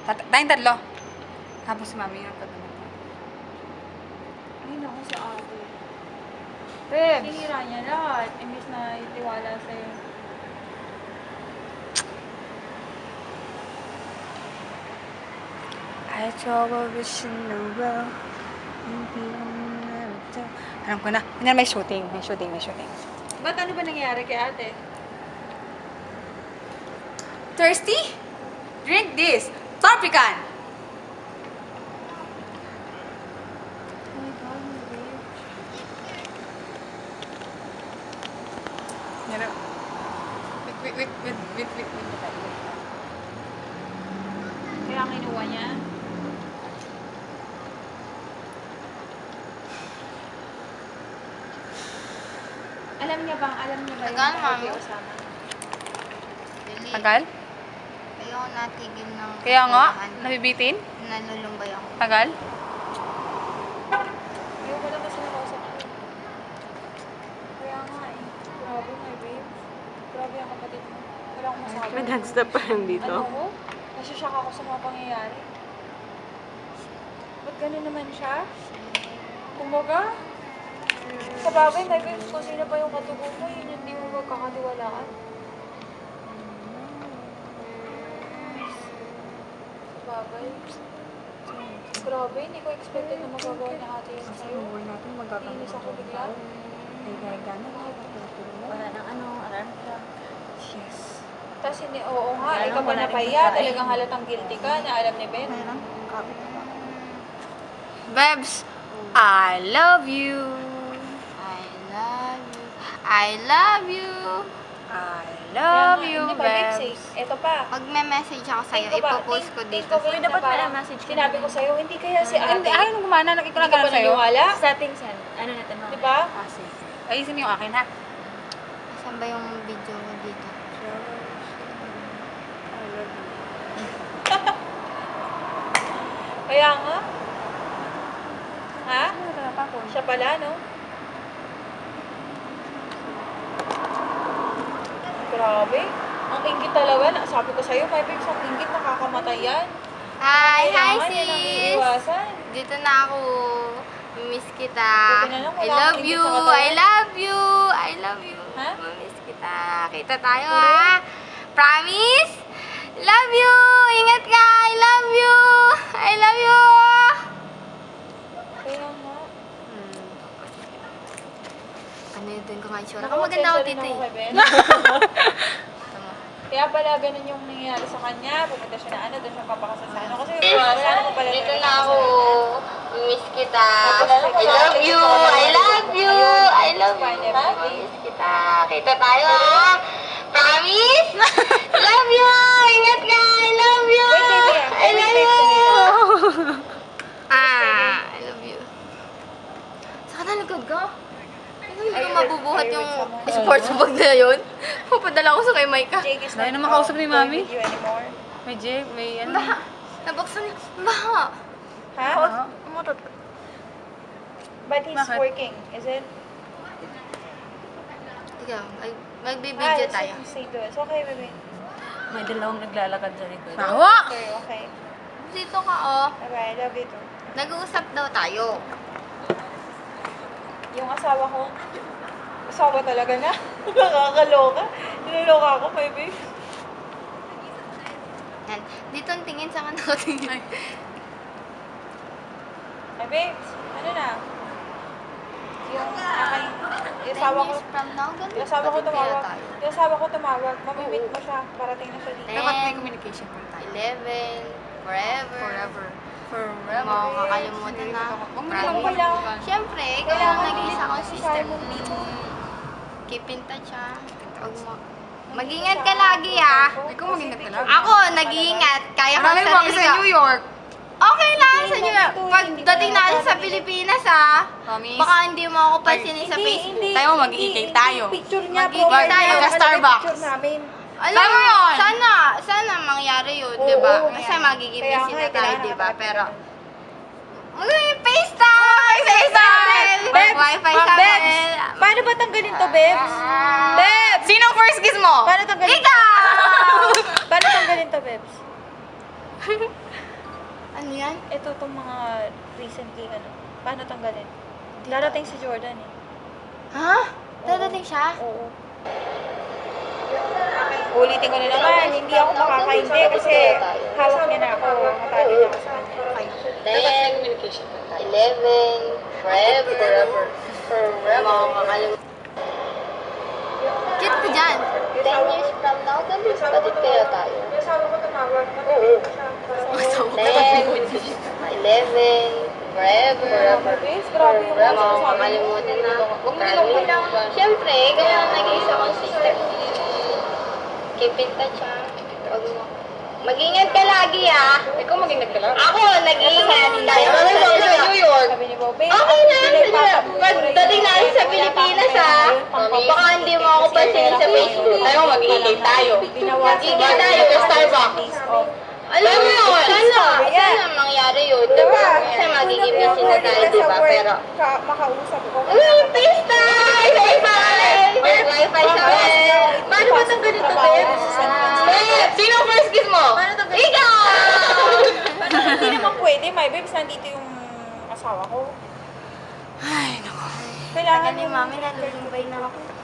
Tayong tatlo. Habang si mami yung pagkakas. Ay, naku si ate. Bebs! Sinira niya lahat. Imbis na itiwala sa'yo. I trouble wishing the world. Alam ko na. Ganyan, may shooting. May shooting. Ba't ano ba nangyayari kay ate? Thirsty? Drink this. Torpican! Oh my God, my babe. Yan na. Wait. Kaya kinuha niya. Alam niya ba yung Tagal, mami. Osama? Dili. Tagal? Ayoko natigil ng Kaya nga, kailangan. nabibitin. Nalulumbay ako. Tagal? Ayoko lang kasi nakausap ko. Kaya nga eh. Grabe, my babe. Grabe ang kapatid mo. Wala akong masabi. May dance step pa lang dito. Ano ko? Nasishock ako sa mga pangyayari. Ba't ganun naman siya? Kumbaga, sa bagay, may babe, kung sino pa yung katubo mo, yun yung di mo magkakatiwalaan. Sa bagay. Grabe, hindi ko expected na magagawa niya ate yun sa'yo. natin Inis ako bigla. Wala nang ano, alarm clock. Yes. Tapos hindi, oo nga, Wala ikaw nang pa wala napahiya, rin talagang halatang guilty ka, na alam ni Ben. Bebs, I love you. I love you. I love you. I love you, Hindi ba, Bebs, Bebs. Ito pa. Pag may message ako sa'yo, Think ko ba- ipopost ko think dito. ko ba Uy, dapat na parang pala message ka Sinabi na. ko sa'yo, hindi kaya si ate. Hindi, ayaw nung gumana. Ikaw Hindi lang ka ba ganun sa'yo. naniwala? Settings yan. Ano natin mo? Di ba? Ah, sige. Ayusin mo yung akin, ha? Saan ba yung video ko dito? Kaya nga. Ha? Wala pa ako. Siya pala, no? Grabe. Ang inggit talaga. Sabi ko sa'yo, my babes, ang inggit, nakakamatay yan. Hi Kailangan yan ang sis! iiwasan. Dito na ako. Miss kita. Buti na lang, I wala love akong you. inggit sa katawan. I love you. I love you. Ha? Miss kita. Kita tayo ha. Promise? Love you. Ingat ka. I love you. I love you. Kaya nga. Ano yun doon ko nga itsura? Ako Nakapag-send maganda ako rin dito ako eh. kay Ben. Tama. Kaya pala ganun yung nangyayari sa kanya. Pupunta siya na ano, doon siya papakasal sa ano. Kasi wala ko pala. Dito talaga na ako. kasalanan. Miss kita. Tapos, I love you. I love you. I love Fine, you. everything. Miss kita. Kita tayo ha. Promise? Love you. Ingat ka. I love you. Wait, baby. I love Wait, you. wait. I love you. Saan ka nalagod ka? Hindi ko mabubuhat yung sports bag na yun. Papadala ko sa kay Micah. Jake is Dahil not naman kausap ni going Mami. with you anymore. May Jake, may ano. Baha. Nabuksan niya. Baha. Ha? Umutot. But he's Bakit? working, is it? Ikaw, magbibideo tayo. Say to us. Okay, baby. May dalawang naglalakad sa likod. Tawa! Okay, okay. Dito ka, oh. Bye-bye. Love you too. Nag-uusap daw tayo. Yung asawa talaga na. Nakakaloka. Niloka ako, baby. Yan. Dito ang tingin sa kanating. Ay, babes. Ano na? Yung aking... Yung asawa ko... From now, ganun. Yung asawa ko Bakit kaya tumawag. tayo? Yung asawa ko tumawag. Mamimit mo siya. Parating na siya dito. Dapat may 10, communication po tayo. 11, forever. Forever. Huwag mo ako kakalimutan na. Huwag mo Kailangan nalang ko lang. Siyempre, ikaw Kailangan ang nag-iisa kong si sister. Simon dito. Keep in touch ha. Huwag mo. Mag-ingat ka lagi ha. Ikaw mag-ingat ka lang. Ako, nag-iingat. Kaya ko Marami sa mo sarili sa ko. New York. Okay lang sa Hindi New lang York. ito, hindi Pagdating ko natin lang sa nabibig. Pilipinas ha. Promise. Baka hindi mo ako pansinin sa Facebook. Tayo, mag-iikay tayo. Picture niya, Mag-iikay profile tayo. niya, Magka-Starbucks. picture namin. Alam Tama mo, yun. sana mangyari yun, Oo, di ba? oo, Kasi yan. magiging Kaya busy nga, na tayo, kailangan di ba? nakapag- Pero, FaceTime! FaceTime! Wi-Fi sa Babes, akin. paano ba tanggalin to, Babes? Babes! Sinong first kiss mo? Paano tanggalin? Ikaw! Paano tanggalin to, Babes? Ano yan? Ito itong mga recently, paano tanggalin? Darating si Jordan eh. Ha? Dadating siya? Oo. Ulitin ko na naman, hindi ako makakaindi kasi hawak niya na ako. Matali na ako sa kanya. 10, 11, forever. Kit ka dyan. 10 years from now, kapatid kaya tayo. Yung asawa ko tumawag. Oo. 10, 11, forever. Bes, grabe yung mga sasabi mo. Makalimutan na. Siyempre, kaya nag-iisa kong sister. Keep in touch, ha? Mag-ingat ka lagi, ha? Ikaw mag-ingat ka lang. Ako, nag-iingat. Tayo sa New York. Sabi ni Bobby, Okay na, pagdating natin sa Pilipinas, ha? Baka hindi mo ako pansinin sa Facebook. Tayo, mag-iingay tayo. Mag-iingay tayo sa Starbucks. Alam mo yun, sana mangyari yun. Kasi magiging busy na tayo, diba? Pero, makausap ko. FaceTime! FaceTime! Wi-Fi sa web! Paano ba itong ganito, babe? Babe! Sino first kiss mo? Ikaw! Hindi naman pwede, my babes, nandito yung asawa ko. Ay, naku. Kailangan Kaya ni mami, nalulumbay na ako.